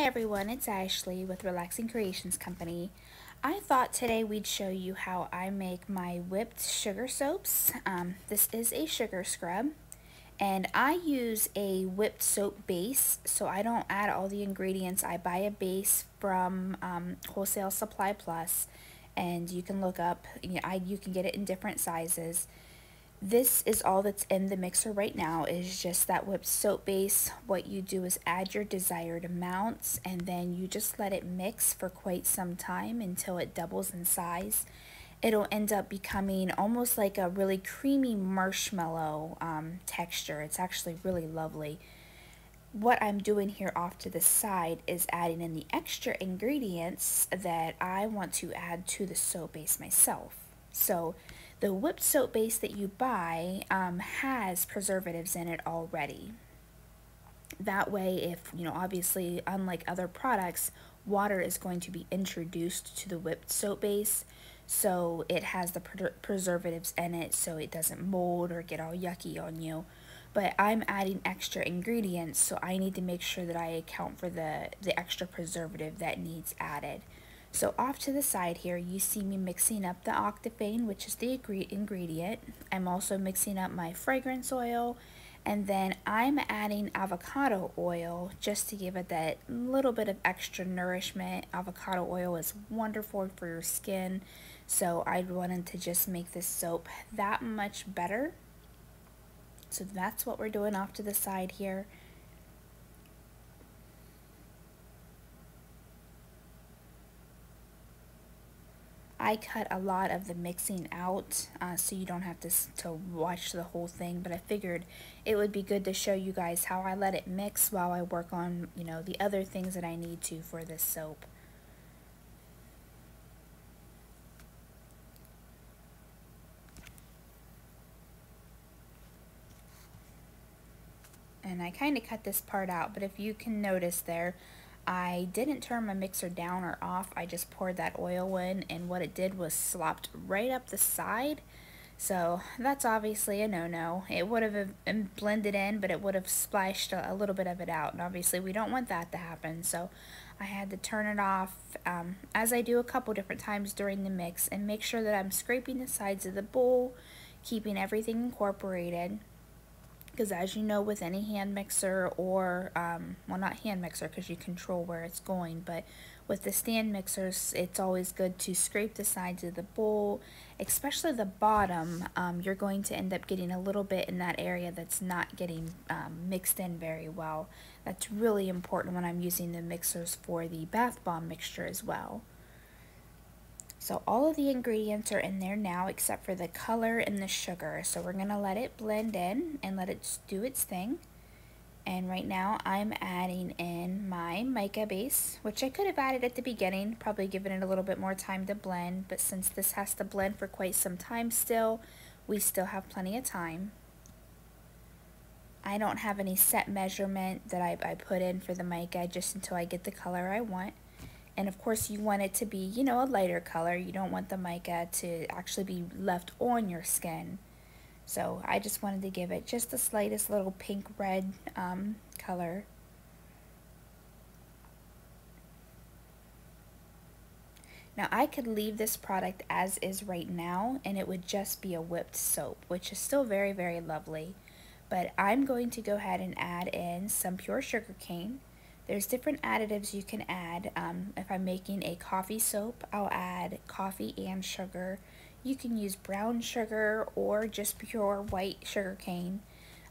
everyone, it's Ashley with Relaxing Creations Company. I thought today we'd show you how I make my whipped sugar soaps. This is a sugar scrub, and I use a whipped soap base, so I don't add all the ingredients. I buy a base from Wholesale Supply Plus, and you can look up, you can get it in different sizes. This is all that's in the mixer right now, is just that whipped soap base. What you do is add your desired amounts, and then you just let it mix for quite some time until it doubles in size. It'll end up becoming almost like a really creamy marshmallow texture. It's actually really lovely. What I'm doing here off to the side is adding in the extra ingredients that I want to add to the soap base myself. So the whipped soap base that you buy has preservatives in it already. That way, if, obviously, unlike other products, water is going to be introduced to the whipped soap base. So it has the preservatives in it so it doesn't mold or get all yucky on you. But I'm adding extra ingredients, so I need to make sure that I account for the extra preservative that needs added. So off to the side here, you see me mixing up the octafane, which is the ingredient. I'm also mixing up my fragrance oil, and then I'm adding avocado oil just to give it that little bit of extra nourishment. Avocado oil is wonderful for your skin, so I wanted to just make this soap that much better. So that's what we're doing off to the side here. I cut a lot of the mixing out so you don't have to watch the whole thing, but I figured it would be good to show you guys how I let it mix while I work on, the other things that I need to for this soap. And I kind of cut this part out, but if you can notice there, I didn't turn my mixer down or off. I just poured that oil in, and what it did was slopped right up the side. So that's obviously a no-no. It would have blended in, but it would have splashed a little bit of it out. And obviously we don't want that to happen. So I had to turn it off, as I do a couple different times during the mix, and make sure that I'm scraping the sides of the bowl, keeping everything incorporated. Because as you know, with any hand mixer or, well, not hand mixer because you control where it's going, but with the stand mixers, it's always good to scrape the sides of the bowl, especially the bottom. You're going to end up getting a little bit in that area that's not getting mixed in very well. That's really important when I'm using the mixers for the bath bomb mixture as well. So all of the ingredients are in there now except for the color and the sugar. So we're going to let it blend in and let it do its thing. And right now I'm adding in my mica base, which I could have added at the beginning, probably given it a little bit more time to blend. But since this has to blend for quite some time still, we still have plenty of time. I don't have any set measurement that I put in for the mica just until I get the color I want. And of course you want it to be, a lighter color. You don't want the mica to actually be left on your skin. So I just wanted to give it just the slightest little pink red color. Now I could leave this product as is right now and it would just be a whipped soap, which is still very, very lovely. But I'm going to go ahead and add in some pure sugar cane. There's different additives you can add. If I'm making a coffee soap, I'll add coffee and sugar. You can use brown sugar or just pure white sugar cane.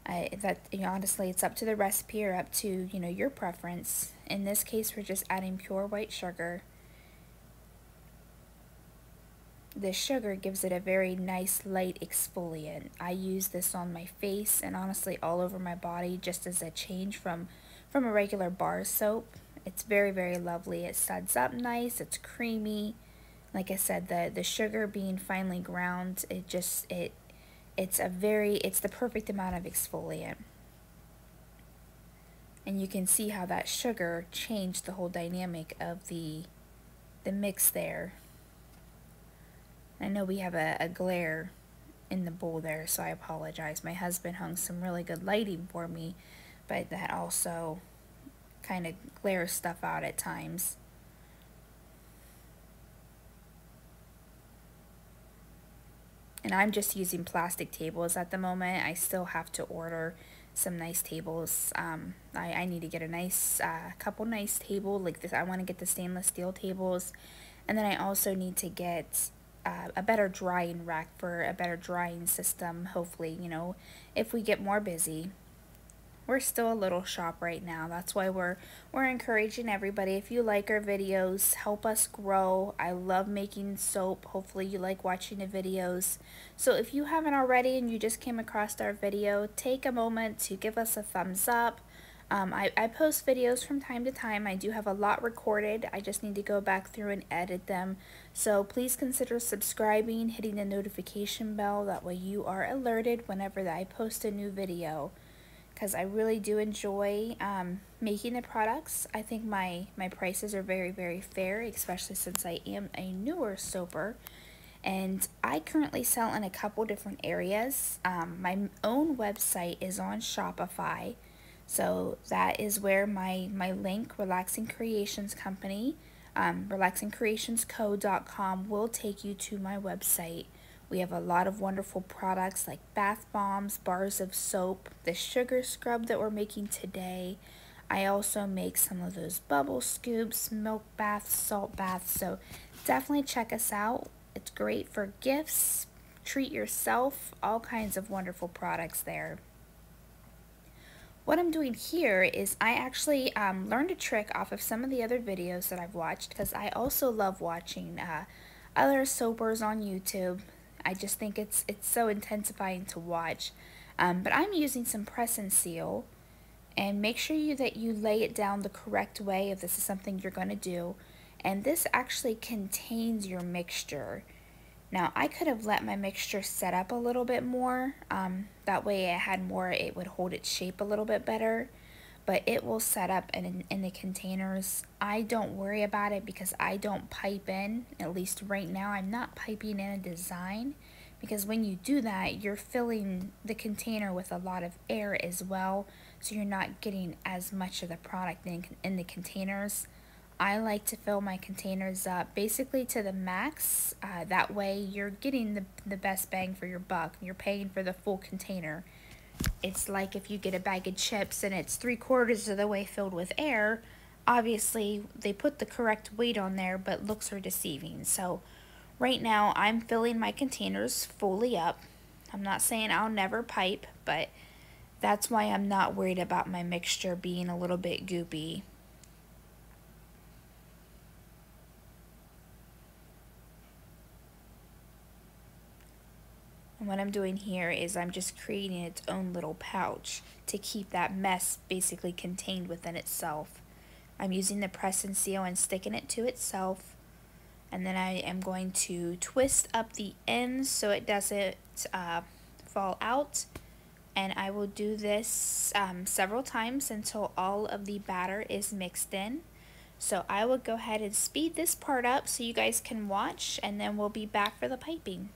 Honestly, it's up to the recipe or up to your preference. In this case, we're just adding pure white sugar. The sugar gives it a very nice light exfoliant. I use this on my face and honestly all over my body just as a change from a regular bar soap. It's very, very lovely. It suds up nice. It's creamy. Like I said, the sugar being finely ground, it's the perfect amount of exfoliant. And you can see how that sugar changed the whole dynamic of the mix there. I know we have a glare in the bowl there, so I apologize. My husband hung some really good lighting for me, but that also kind of glare stuff out at times. And I'm just using plastic tables at the moment. I still have to order some nice tables. I need to get a nice, couple nice tables like this. I want to get the stainless steel tables. And then I also need to get a better drying rack for a better drying system, hopefully, you know, if we get more busy. We're still a little shop right now. That's why we're encouraging everybody. If you like our videos, help us grow. I love making soap. Hopefully you like watching the videos. So if you haven't already and you just came across our video, take a moment to give us a thumbs up. I post videos from time to time. I do have a lot recorded. I just need to go back through and edit them. So please consider subscribing, hitting the notification bell. That way you are alerted whenever I post a new video, because I really do enjoy making the products. I think my prices are very, very fair, especially since I am a newer soaper. And I currently sell in a couple different areas. My own website is on Shopify. So that is where my link, Relaxing Creations Company, relaxingcreationsco.com, will take you to my website. We have a lot of wonderful products like bath bombs, bars of soap, the sugar scrub that we're making today. I also make some of those bubble scoops, milk baths, salt baths, so definitely check us out. It's great for gifts, treat yourself, all kinds of wonderful products there. What I'm doing here is I actually learned a trick off of some of the other videos that I've watched, because I also love watching other soapers on YouTube. I just think it's so intensifying to watch. But I'm using some press and seal, and make sure that you lay it down the correct way if this is something you're going to do. And this actually contains your mixture. Now, I could have let my mixture set up a little bit more. That way it would hold its shape a little bit better. But it will set up in the containers. I don't worry about it because I don't pipe in. At least right now, I'm not piping in a design. Because when you do that, you're filling the container with a lot of air as well. So you're not getting as much of the product in the containers. I like to fill my containers up basically to the max. That way you're getting the best bang for your buck. You're paying for the full container. It's like if you get a bag of chips and it's 3/4 of the way filled with air. Obviously they put the correct weight on there, but looks are deceiving. So right now I'm filling my containers fully up. I'm not saying I'll never pipe, but that's why I'm not worried about my mixture being a little bit goopy. And what I'm doing here is I'm just creating its own little pouch to keep that mess basically contained within itself. I'm using the press and seal and sticking it to itself. And then I am going to twist up the ends so it doesn't fall out. And I will do this several times until all of the batter is mixed in. So I will go ahead and speed this part up so you guys can watch, and then we'll be back for the piping.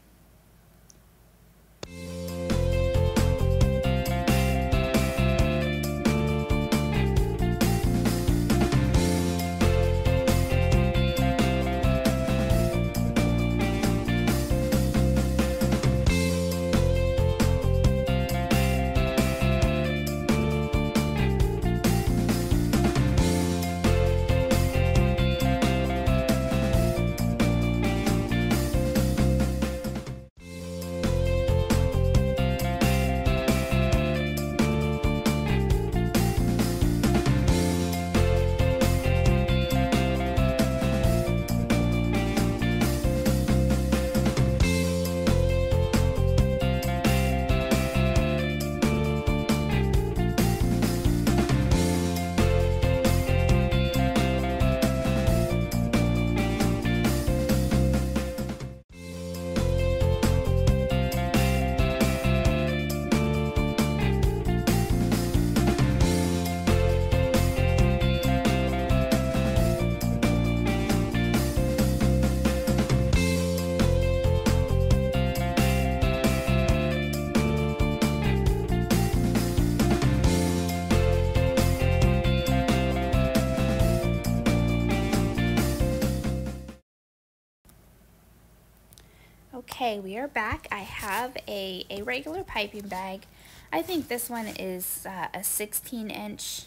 Okay, we are back. I have a regular piping bag. I think this one is a 16-inch.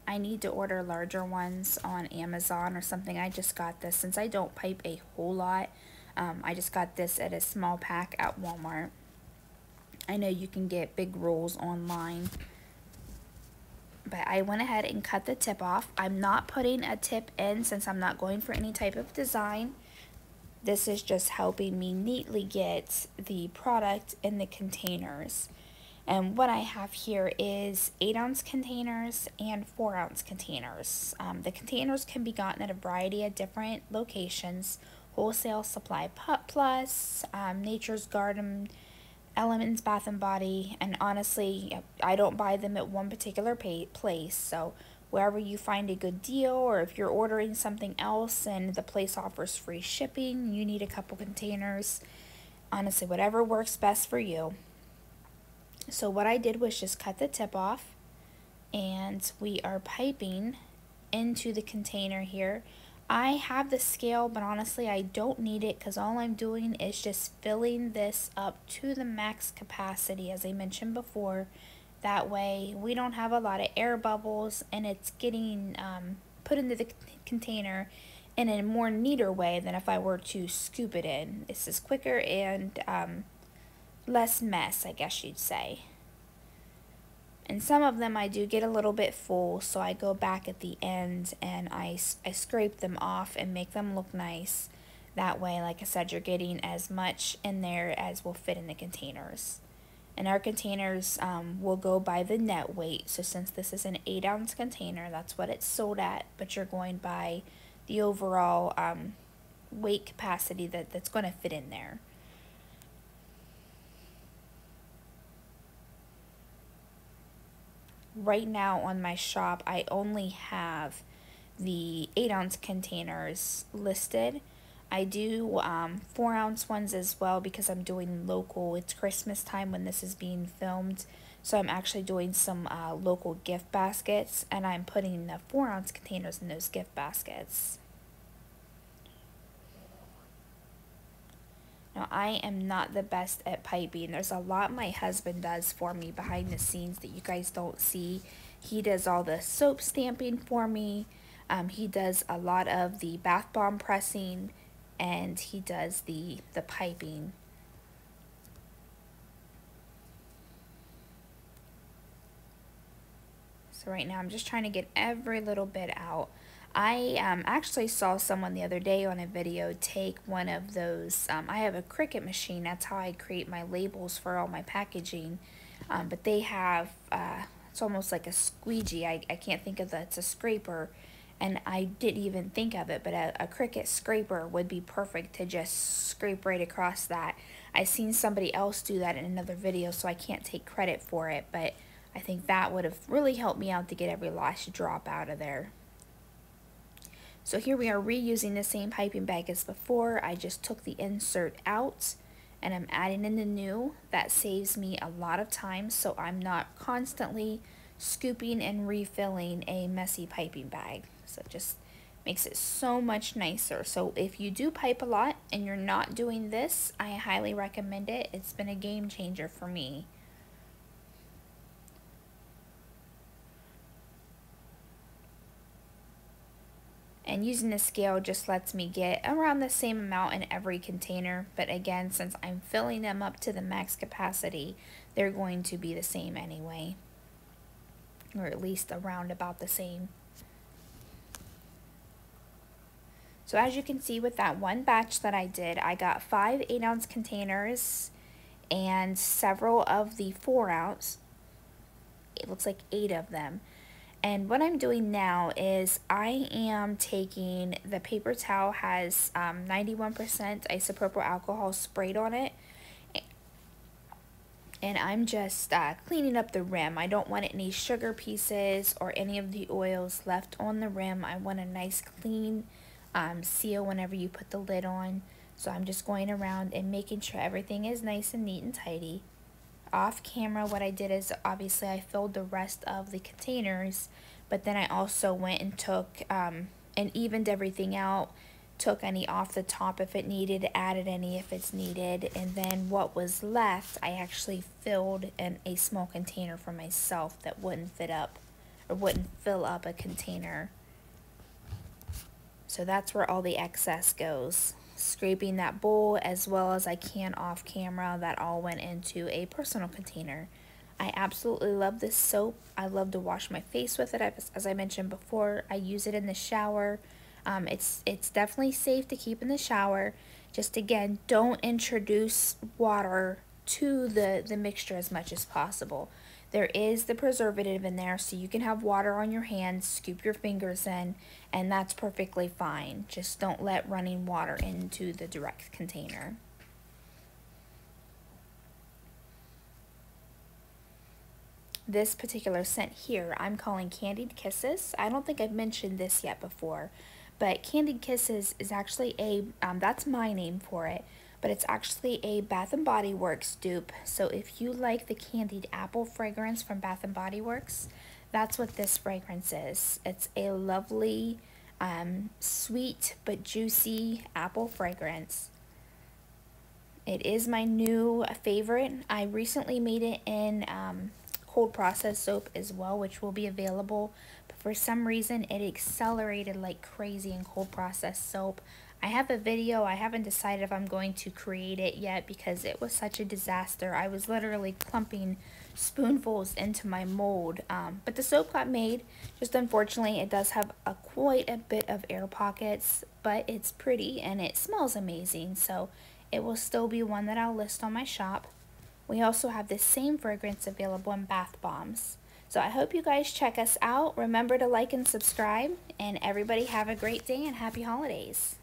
I need to order larger ones on Amazon or something. I just got this since I don't pipe a whole lot. I just got this at a small pack at Walmart. I know you can get big rolls online, but I went ahead and cut the tip off. I'm not putting a tip in since I'm not going for any type of design. This is just helping me neatly get the product in the containers. And what I have here is 8-ounce containers and 4-ounce containers. The containers can be gotten at a variety of different locations. Wholesale Supply Plus, Nature's Garden, Elements Bath and Body, and honestly, I don't buy them at one particular place, so wherever you find a good deal, or if you're ordering something else and the place offers free shipping, you need a couple containers. Honestly, whatever works best for you. So what I did was just cut the tip off, and we are piping into the container here. I have the scale, but honestly I don't need it because all I'm doing is just filling this up to the max capacity, as I mentioned before. That way we don't have a lot of air bubbles, and it's getting put into the container in a more neater way than if I were to scoop it in. This is quicker and less mess, I guess you'd say. And some of them I do get a little bit full, so I go back at the end and I scrape them off and make them look nice. That way, like I said, you're getting as much in there as will fit in the containers. And our containers will go by the net weight. So since this is an 8-ounce container, that's what it's sold at. But you're going by the overall weight capacity that's going to fit in there. Right now on my shop, I only have the 8-ounce containers listed. I do 4-ounce ones as well because I'm doing local. It's Christmas time when this is being filmed, so I'm actually doing some local gift baskets, and I'm putting the 4-ounce containers in those gift baskets. Now, I am not the best at piping. There's a lot my husband does for me behind the scenes that you guys don't see. He does all the soap stamping for me. He does a lot of the bath bomb pressing, and he does the piping. So right now I'm just trying to get every little bit out. I actually saw someone the other day on a video take one of those. I have a Cricut machine. That's how I create my labels for all my packaging. But they have, it's almost like a squeegee. I can't think of that. It's a scraper. And I didn't even think of it, but a Cricut scraper would be perfect to just scrape right across that. I seen somebody else do that in another video, so I can't take credit for it. But I think that would have really helped me out to get every last drop out of there. So here we are reusing the same piping bag as before. I just took the insert out and I'm adding in the new. That saves me a lot of time, so I'm not constantly scooping and refilling a messy piping bag. So it just makes it so much nicer. So if you do pipe a lot and you're not doing this, I highly recommend it. It's been a game changer for me. And using the scale just lets me get around the same amount in every container. But again, since I'm filling them up to the max capacity, they're going to be the same anyway. Or at least around about the same. So as you can see with that one batch that I did, I got 5 8-ounce containers and several of the 4-ounce. It looks like 8 of them. And what I'm doing now is I am taking, the paper towel has 91% isopropyl alcohol sprayed on it. And I'm just cleaning up the rim. I don't want any sugar pieces or any of the oils left on the rim. I want a nice clean seal whenever you put the lid on. So I'm just going around and making sure everything is nice and neat and tidy. Off camera, what I did is obviously I filled the rest of the containers, but then I also went and took and evened everything out, took any off the top if it needed, added any if it's needed, and then what was left I actually filled in a small container for myself that wouldn't fit up or wouldn't fill up a container. So that's where all the excess goes. Scraping that bowl as well as I can off camera, that all went into a personal container. I absolutely love this soap. I love to wash my face with it. As I mentioned before, I use it in the shower. It's definitely safe to keep in the shower. Just again, don't introduce water to the mixture as much as possible. There is the preservative in there, so you can have water on your hands, scoop your fingers in, and that's perfectly fine. Just don't let running water into the direct container. This particular scent here, I'm calling Candied Kisses. I don't think I've mentioned this yet before, but Candied Kisses is actually that's my name for it, but it's actually a Bath & Body Works dupe. So if you like the Candied Apple fragrance from Bath & Body Works, that's what this fragrance is. It's a lovely, sweet but juicy apple fragrance. It is my new favorite. I recently made it in cold process soap as well, which will be available, but for some reason it accelerated like crazy in cold process soap. I have a video. I haven't decided if I'm going to create it yet because it was such a disaster. I was literally clumping spoonfuls into my mold, but the soap got made. Just unfortunately it does have quite a bit of air pockets, but it's pretty and it smells amazing, so it will still be one that I'll list on my shop. We also have this same fragrance available in bath bombs. So I hope you guys check us out. Remember to like and subscribe, and everybody have a great day and happy holidays.